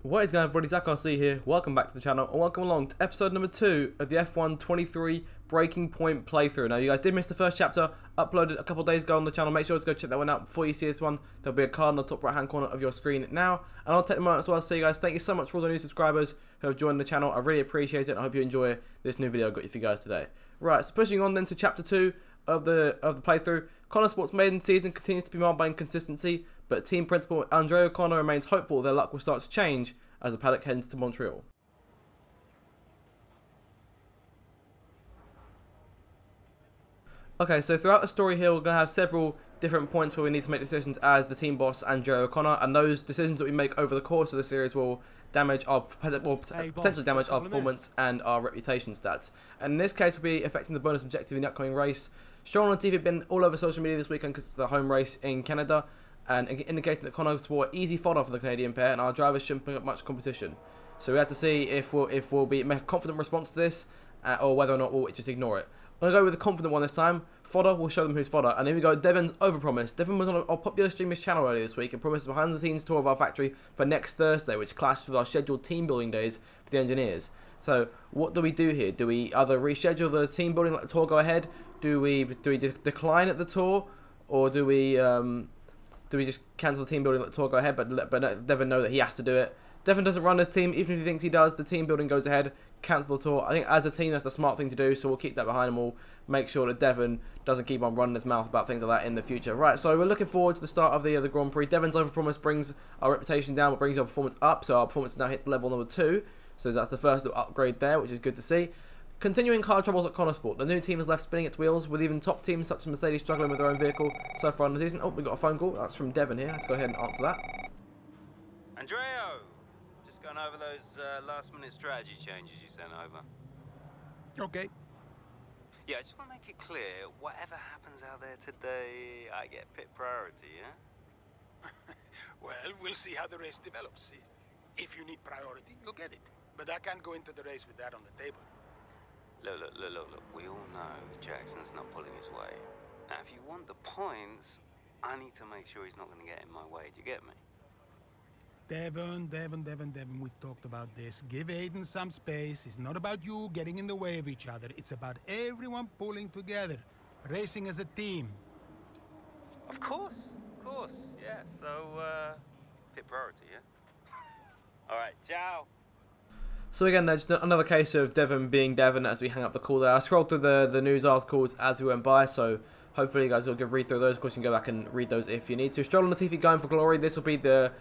What is going on, everybody? Zach RC here. Welcome back to the channel and welcome along to episode number 2 of the F1 23 Breaking Point playthrough. Now, you guys did miss the first chapter, uploaded a couple of days ago on the channel. Make sure to go check that one out before you see this one. There'll be a card in the top right hand corner of your screen now. And I'll take a moment as well to say, you guys, thank you so much for all the new subscribers who have joined the channel. I really appreciate it and I hope you enjoy this new video I've got you for you guys today. Right, so pushing on then to chapter 2 of the playthrough. Konnersport's maiden season continues to be marred by inconsistency, but team principal Andre O'Connor remains hopeful their luck will start to change as the paddock heads to Montreal. Okay, so throughout the story here, we're going to have several different points where we need to make decisions as the team boss, Andre O'Connor, and those decisions that we make over the course of the series will damage our, potentially damage our performance and our reputation stats. And in this case, will be affecting the bonus objective in the upcoming race. Stroll and Latifi have been all over social media this weekend because it's the home race in Canada, and indicating that Konnersport easy fodder for the Canadian pair, and our drivers shouldn't pick up much competition. So we have to see if we'll make a confident response to this, or whether or not we'll just ignore it. I'm going to go with the confident one this time. Fodder, we'll show them who's fodder. And here we go, Devon's overpromise. Devon was on a popular streamer's channel earlier this week and promised a behind-the-scenes tour of our factory for next Thursday, which clashes with our scheduled team building days for the engineers. So what do we do here? Do we either reschedule the team building, let the tour go ahead? Do we decline at the tour? Or do we just cancel the team building, let the tour go ahead, but let Devon know that he has to do it? Devon doesn't run his team, even if he thinks he does, the team building goes ahead, cancel the tour. I think as a team that's the smart thing to do, so we'll keep that behind and we'll make sure that Devon doesn't keep on running his mouth about things like that in the future. Right, so we're looking forward to the start of the Grand Prix. Devon's overpromise brings our reputation down, but brings our performance up, so our performance now hits level number 2. So that's the first little upgrade there, which is good to see. Continuing car troubles at Konnersport. The new team is left spinning its wheels, with even top teams such as Mercedes struggling with their own vehicle so far in the season. Oh, we got a phone call. That's from Devon here. Let's go ahead and answer that. Andreo! Just going over those last-minute strategy changes you sent over. Okay. Yeah, I just want to make it clear, whatever happens out there today, I get pit priority, yeah? Well, we'll see how the race develops. If you need priority, you'll get it. But I can't go into the race with that on the table. Look. We all know Jackson's not pulling his weight. Now, if you want the points, I need to make sure he's not going to get in my way. Do you get me? Devon, we've talked about this. Give Aiden some space. It's not about you getting in the way of each other. It's about everyone pulling together, racing as a team. Of course, yeah. So, pit priority, yeah? All right, ciao. So again, there's just another case of Devon being Devon as we hang up the call there. I scrolled through the news articles as we went by, so hopefully you guys will read through those. Of course, you can go back and read those if you need to. Stroll and Latifi going for glory. This will be the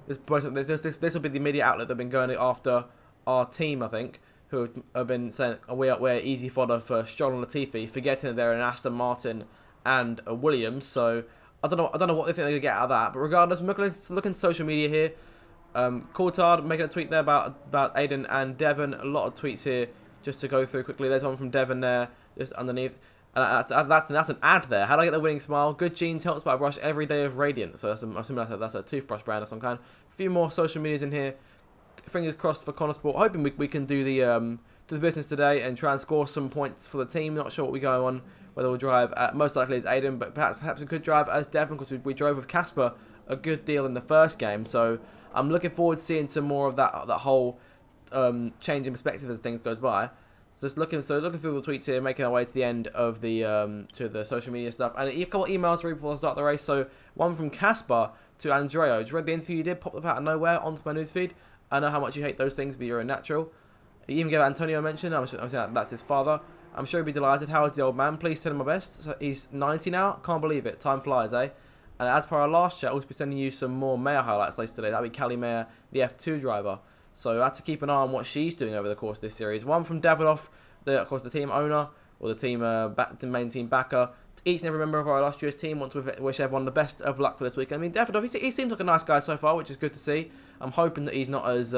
this will be the media outlet that have been going after our team, I think, who have been saying we're easy fodder for Stroll and Latifi, forgetting that they're an Aston Martin and a Williams. So I don't know what they think they're gonna get out of that. But regardless, we're looking at social media here. Coulthard making a tweet there about Aiden and Devon. A lot of tweets here just to go through quickly. There's one from Devon there, just underneath. That's an ad there. How do I get the winning smile? Good genes helps by a brush every day of radiant. So that's a toothbrush brand of some kind. A few more social medias in here. Fingers crossed for Konnersport. Hoping we can do the business today and try and score some points for the team. Not sure what we go on. Whether we'll drive most likely as Aiden, but perhaps we could drive as Devon because we drove with Casper a good deal in the first game. So I'm looking forward to seeing some more of that whole change in perspective as things goes by. So looking through the tweets here, making our way to the end of the social media stuff, and a couple of emails to read before I start the race. So one from Casper to Andreo. Just read the interview you did, popped up out of nowhere onto my newsfeed. I know how much you hate those things, but you're a natural. He even gave Antonio a mention. I'm saying that's his father. I'm sure he'd be delighted. Howard's the old man. Please tell him my best. So he's 90 now. Can't believe it. Time flies, eh? And as per our last chat, I'll also be sending you some more Mayer highlights later today. That'll be Callie Mayer, the F2 driver. So I have to keep an eye on what she's doing over the course of this series. One from Davidoff, of course, the team owner, or the team the main team backer. Each and every member of our illustrious team wants to wish everyone the best of luck for this weekend. I mean, Davidoff, he seems like a nice guy so far, which is good to see. I'm hoping that he's not as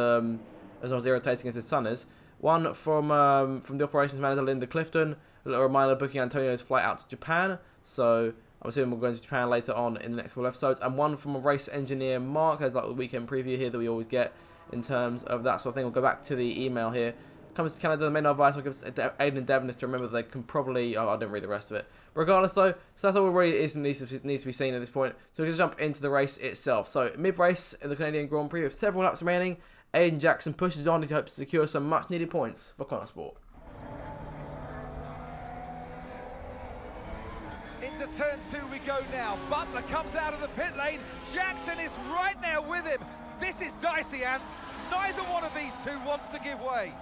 irritating as his son is. One from the operations manager, Linda Clifton. A little reminder booking Antonio's flight out to Japan. So I'm assuming we're going to Japan later on in the next couple of episodes. And one from a race engineer, Mark. There's like the weekend preview here that we always get in terms of that sort of thing. We'll go back to the email here. Comes to Canada, the main advice I'll give Aiden and Devon is to remember that they can probably... Oh, I didn't read the rest of it. Regardless, though, so that's all really needs to be seen at this point. So we're going to jump into the race itself. So mid-race in the Canadian Grand Prix with several laps remaining. Aiden Jackson pushes on as he hopes to secure some much needed points for Konnersport. Into turn 2 we go now. Butler comes out of the pit lane. Jackson is right now with him. This is dicey, Ant. Neither one of these two wants to give way.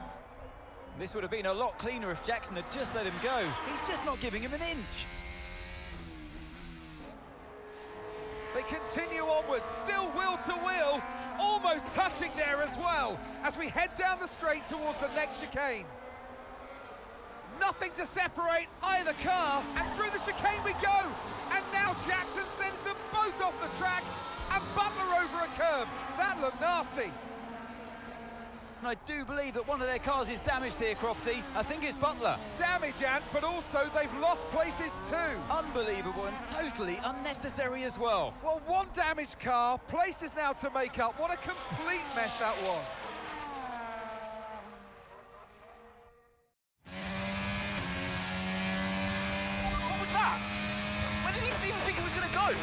This would have been a lot cleaner if Jackson had just let him go. He's just not giving him an inch. They continue onwards, still wheel to wheel, almost touching there as well, as we head down the straight towards the next chicane. Nothing to separate either car, and through the chicane we go. And now Jackson sends them both off the track, and Butler over a curb. That looked nasty. And I do believe that one of their cars is damaged here, Crofty. I think it's Butler. Damage, Ant, but also they've lost places too. Unbelievable and totally unnecessary as well. Well, one damaged car, places now to make up. What a complete mess that was. What was that? Where did he even think it was going to go?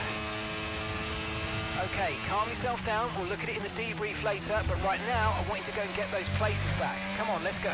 Okay, calm yourself down. We'll look at it in the debrief later, but right now I want you to go and get those places back. Come on, let's go.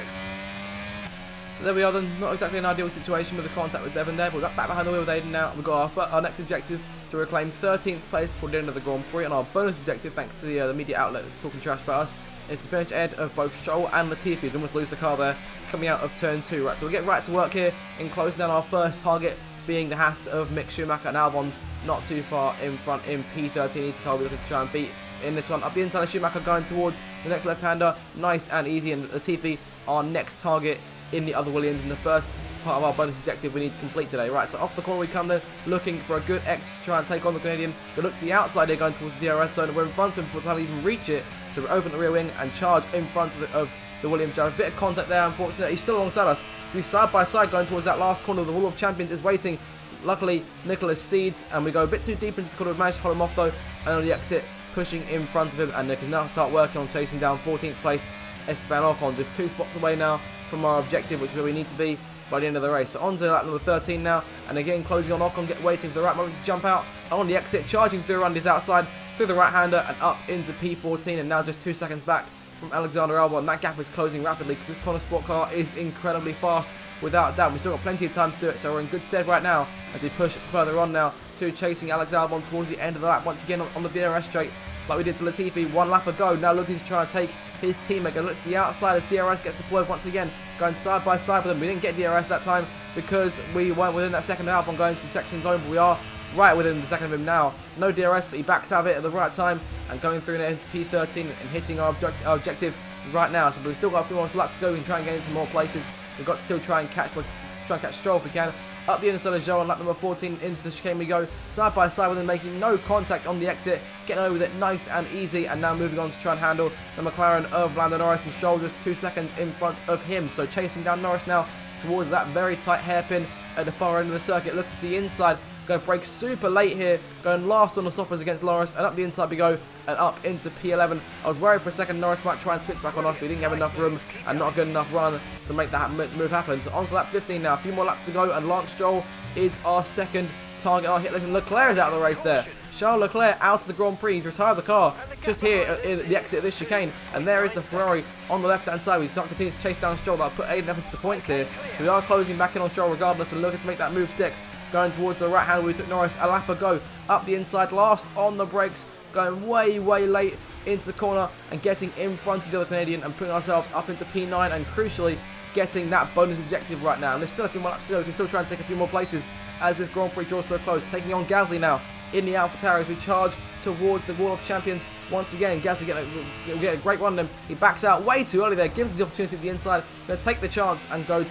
So there we are then, not exactly an ideal situation with the contact with Devon there, but we're back behind the wheel with Aiden now. We've got our next objective to reclaim 13th place before the end of the Grand Prix, and our bonus objective, thanks to the media outlet talking trash about us, is to finish ahead of both Stroll and Latifi, who's almost lose the car there, coming out of turn 2. Right, so we'll get right to work here in closing down our first target, being the Haas of Mick Schumacher, and Albon's not too far in front in P13. He's the car we're looking to try and beat in this one. Up the inside of Schumacher going towards the next left-hander, nice and easy, and Latifi, our next target in the other Williams in the first part of our bonus objective we need to complete today. Right, so off the corner we come then, looking for a good X to try and take on the Canadian. They look to the outside here, going towards the DRS zone, and we're in front of him before the time we even reach it. So we open the rear wing and charge in front of the Williams driver. A bit of contact there, unfortunately. He's still alongside us. So he's side by side going towards that last corner. The Wall of Champions is waiting. Luckily, Nicholas cedes, and we go a bit too deep into the corner. We've managed to hold him off though, and on the exit, pushing in front of him, and they can now start working on chasing down 14th place Esteban Ocon, just 2 spots away now from our objective, which is where we need to be by the end of the race. So on to lap number 13 now, and again closing on Ocon, waiting for the right moment to jump out on the exit, charging through around his outside, through the right-hander and up into P14, and now just 2 seconds back from Alexander Albon, and that gap is closing rapidly because this Konnersport car is incredibly fast, without doubt. We've still got plenty of time to do it, so we're in good stead right now as we push further on now to chasing Alex Albon towards the end of the lap, once again on the DRS straight, like we did to Latifi. 1 lap ago, now looking to try and take his teammate. Going to look to the outside as DRS gets deployed once again, going side by side with them. We didn't get DRS that time because we weren't within that second of Albon going to the section zone, but we are right within the second of him now. No DRS, but he backs out of it at the right time and going through into P13 and hitting our objective right now. So we've still got a few more laps to go. We can try and gain some more places. We've got to still try and catch Stroll if we can. Up the inside of Zhou on lap number 14, into the chicane we go, side by side with him, making no contact on the exit, getting over with it nice and easy, and now moving on to try and handle the McLaren of Lando Norris, and Stroll just 2 seconds in front of him. So chasing down Norris now towards that very tight hairpin at the far end of the circuit. Look to the inside, going to brake super late here, going last on the stoppers against Norris, and up the inside we go, and up into P11. I was worried for a second Norris might try and switch back on us, but he didn't have enough room and not a good enough run to make that move happen. So on to lap 15 now, a few more laps to go, and Lance Stroll is our second target. Our hit list, and Leclerc is out of the race there. Charles Leclerc out of the Grand Prix. He's retired the car just here at the exit of this chicane, and there is the Ferrari on the left hand side. He's not continuing to chase down Stroll. That'll put Aiden up into the points here. So we are closing back in on Stroll regardless, and looking to make that move stick. Going towards the right hand, we took Norris a lap ago. Up the inside, last on the brakes, going way late into the corner and getting in front of the other Canadian and putting ourselves up into P9, and crucially getting that bonus objective right now. And there's still a few more laps to go. We can still try and take a few more places as this Grand Prix draws to a close. Taking on Gasly now in the AlphaTauri as we charge towards the Wall of Champions once again. Gasly get a great run on him. He backs out way too early there, gives us the opportunity at the inside. Going to take the chance and go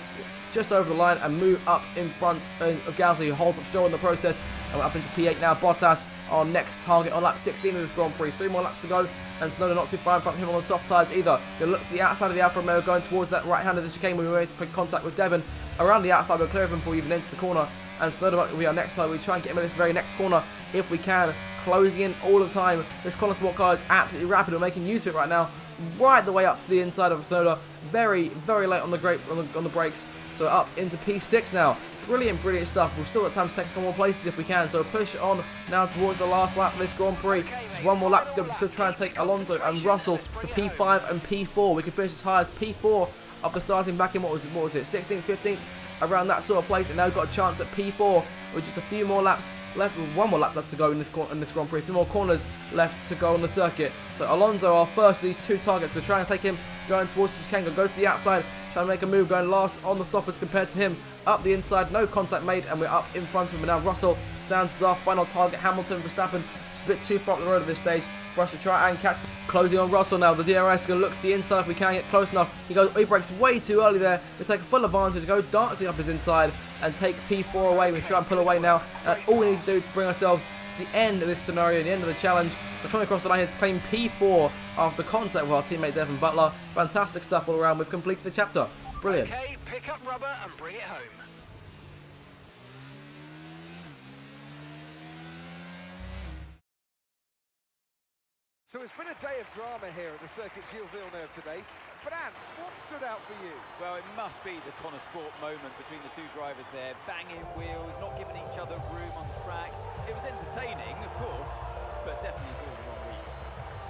just over the line and move up in front of Gasly, who holds up Stroll in the process. And we're up into P8 now. Bottas, our next target on lap 16 of this Grand Prix. 3 more laps to go, and Tsunoda not too far in front of him on the soft tyres either. They look to the outside of the Alfa Romeo, going towards that right hand of the chicane. We were ready to put contact with Devon around the outside. We're clear of him before we even enter the corner. And Tsunoda will be our next target. We try and get him in this very next corner if we can, closing in all the time. This Konnersport car is absolutely rapid. We're making use of it right now, right the way up to the inside of Tsunoda. Very late on the brakes. So up into P6 now. Brilliant, brilliant stuff. We've still got time to take a couple more places if we can, so push on now towards the last lap of this Grand Prix. Just one more lap to go. We can still try and take Alonso and Russell for P5 and P4. We can finish as high as P4 after starting back in, what was it, 16th, 15th, around that sort of place, and now we've got a chance at P4 with just a few more laps left, one more lap left to go in this Grand Prix, a few more corners left to go on the circuit. So Alonso, our first of these two targets, so trying to take him going towards Chikenga, go to the outside, trying to make a move, going last on the stoppers compared to him, up the inside, no contact made, and we're up in front of him. And now Russell stands as our final target. Hamilton, Verstappen, just a bit too far up the road at this stage for us to try and catch. Closing on Russell now, the DRS is going to look to the inside if we can get close enough. He breaks way too early there. We take a full advantage, go dancing up his inside and take P4 away. We try and pull away now. That's all we need to do to bring ourselves to the end of this scenario, the end of the challenge. So coming across the line here to claim P4 after contact with our teammate Devon Butler. Fantastic stuff all around. We've completed the chapter. Brilliant. Okay, pick up rubber and bring it home. So it's been a day of drama here at the Circuit Gilles Villeneuve today. But Ant, what stood out for you? Well, it must be the Konnersport moment between the two drivers there. Banging wheels, not giving each other room on track. It was entertaining, of course, but definitely for all the wrong reasons.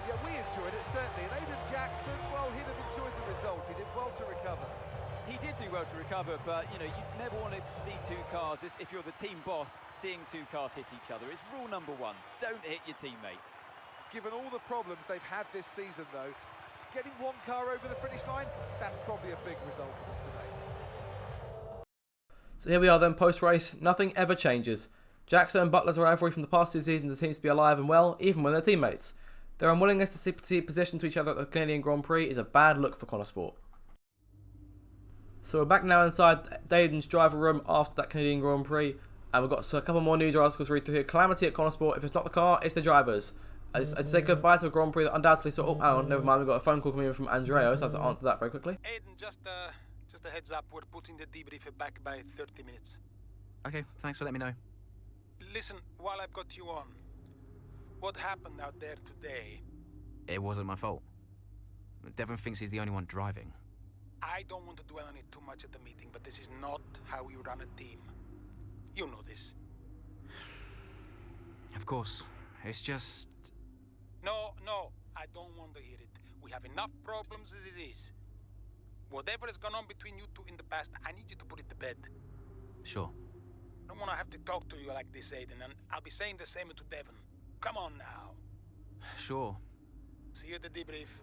Yeah, we enjoyed it, certainly. And Aiden Jackson, well, he'd have enjoyed the result. He did well to recover. He did do well to recover, but, you know, you never want to see two cars, if you're the team boss, seeing two cars hit each other. It's rule number one. Don't hit your teammate. Given all the problems they've had this season, though, getting one car over the finish line, that's probably a big result for them today. So here we are then, post-race. Nothing ever changes. Jackson and Butler's rivalry from the past 2 seasons seems to be alive and well, even when they're teammates. Their unwillingness to see position to each other at the Canadian Grand Prix is a bad look for Konnersport. So we're back now inside Dayton's driver room after that Canadian Grand Prix, and we've got a couple more news articles to read through here. Calamity at Konnersport. If it's not the car, it's the drivers. I say goodbye to a Grand Prix that undoubtedly saw. Oh, hang on, never mind. We've got a phone call coming in from Andrea, so I have to answer that very quickly. Aiden, just a heads up. We're putting the debrief back by 30 minutes. Okay, thanks for letting me know. Listen, while I've got you on, what happened out there today? It wasn't my fault. Devon thinks he's the only one driving. I don't want to dwell on it too much at the meeting, but this is not how you run a team. You know this. Of course. It's just... No, I don't want to hear it. We have enough problems as it is. Whatever has gone on between you two in the past, I need you to put it to bed. Sure. I don't want to have to talk to you like this, Aiden, and I'll be saying the same to Devon. Come on now. Sure. See you at the debrief.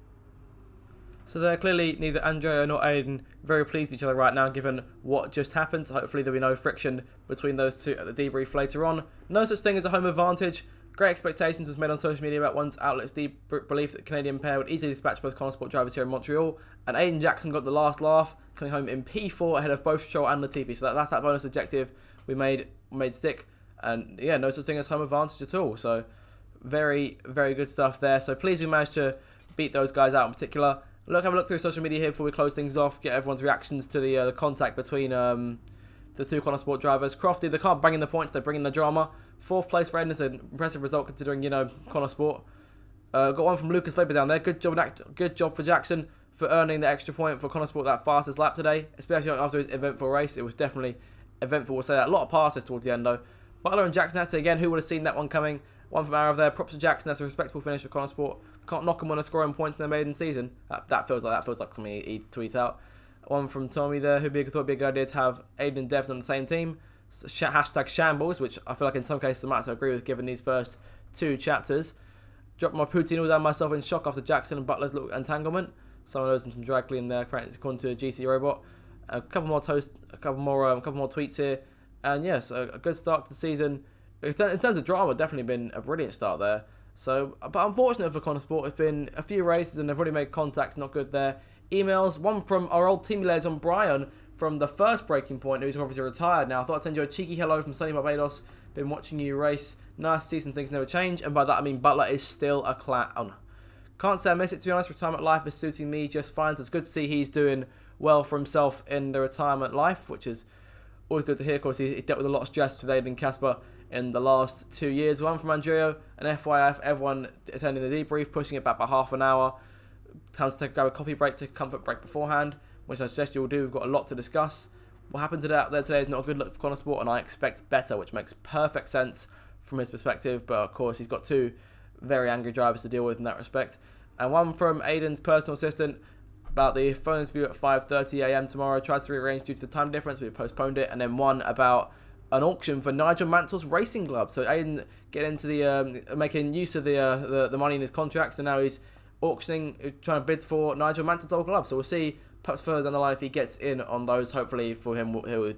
So they're clearly neither Andrea nor Aiden very pleased with each other right now, given what just happened. So hopefully there'll be no friction between those two at the debrief later on. No such thing as a home advantage. Great expectations was made on social media about one's outlet's deep belief that the Canadian pair would easily dispatch both Konnersport drivers here in Montreal. And Aiden Jackson got the last laugh, coming home in P4 ahead of both Stroll and Latifi. So that's that bonus objective we made stick. And yeah, no such thing as home advantage at all. So very, very good stuff there. So pleased we managed to beat those guys out in particular. Have a look through social media here before we close things off. Get everyone's reactions to the contact between the two Konnersport drivers. Crofty, they can't bring in the points, they're bringing the drama. 4th place for Aiden is an impressive result considering, you know, Konnersport. Got one from Lucas Faber down there. Good job for Jackson for earning the extra point for Konnersport that fastest lap today, especially after his eventful race. It was definitely eventful, we'll say that. A lot of passes towards the end though. Butler and Jackson, that's it again. Who would have seen that one coming? One from aarava there. Props to Jackson. That's a respectable finish for Konnersport. Can't knock him on a scoring points in their maiden season. That feels like something he tweets out. One from Tommy there, who thought it'd be a good idea to have Aiden and Devon on the same team. Hashtag shambles, which I feel like in some cases I might have to agree with given these first 2 chapters. Dropped my poutine all down myself in shock after Jackson and Butler's little entanglement. Someone owes them some drag clean there, according to a GC Robot. A couple more tweets here. And yes, a good start to the season. In terms of drama, definitely been a brilliant start there. So, but unfortunate for Konnersport, it's been a few races and they've already made contacts, not good there. Emails, one from our old team liaison Brian from the first Breaking Point, who's obviously retired now. I thought I'd send you a cheeky hello from sunny Barbados. Been watching you race. Nice to see some things never change. And by that I mean Butler is still a clown. Can't say I miss it, to be honest. Retirement life is suiting me just fine. So it's good to see he's doing well for himself in the retirement life, which is always good to hear. Of course, he dealt with a lot of stress with Aiden Casper in the last 2 years. One from Andrea, an FYI for everyone attending the debrief, pushing it back by half an hour. Time to grab a coffee break, take a comfort break beforehand, which I suggest you'll do. We've got a lot to discuss. what happened today out there today is not a good look for Konnersport, and I expect better, which makes perfect sense from his perspective. But of course, he's got two very angry drivers to deal with in that respect. And one from Aiden's personal assistant about the phone interview at 5:30 AM tomorrow. Tried to rearrange due to the time difference, we postponed it. And then one about an auction for Nigel Mansell's racing gloves. So Aiden getting into the making use of the money in his contract, so now he's auctioning, trying to bid for Nigel Mansell's old gloves. So we'll see perhaps further down the line if he gets in on those. Hopefully for him, he'll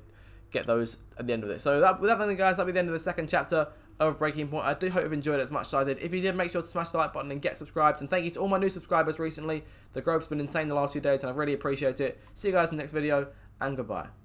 get those at the end of it. So with that then, guys, that'll be the end of the second chapter of Breaking Point. I do hope you've enjoyed it as much as I did. If you did, make sure to smash the like button and get subscribed. And thank you to all my new subscribers recently. The growth's been insane the last few days, and I really appreciate it. See you guys in the next video, and goodbye.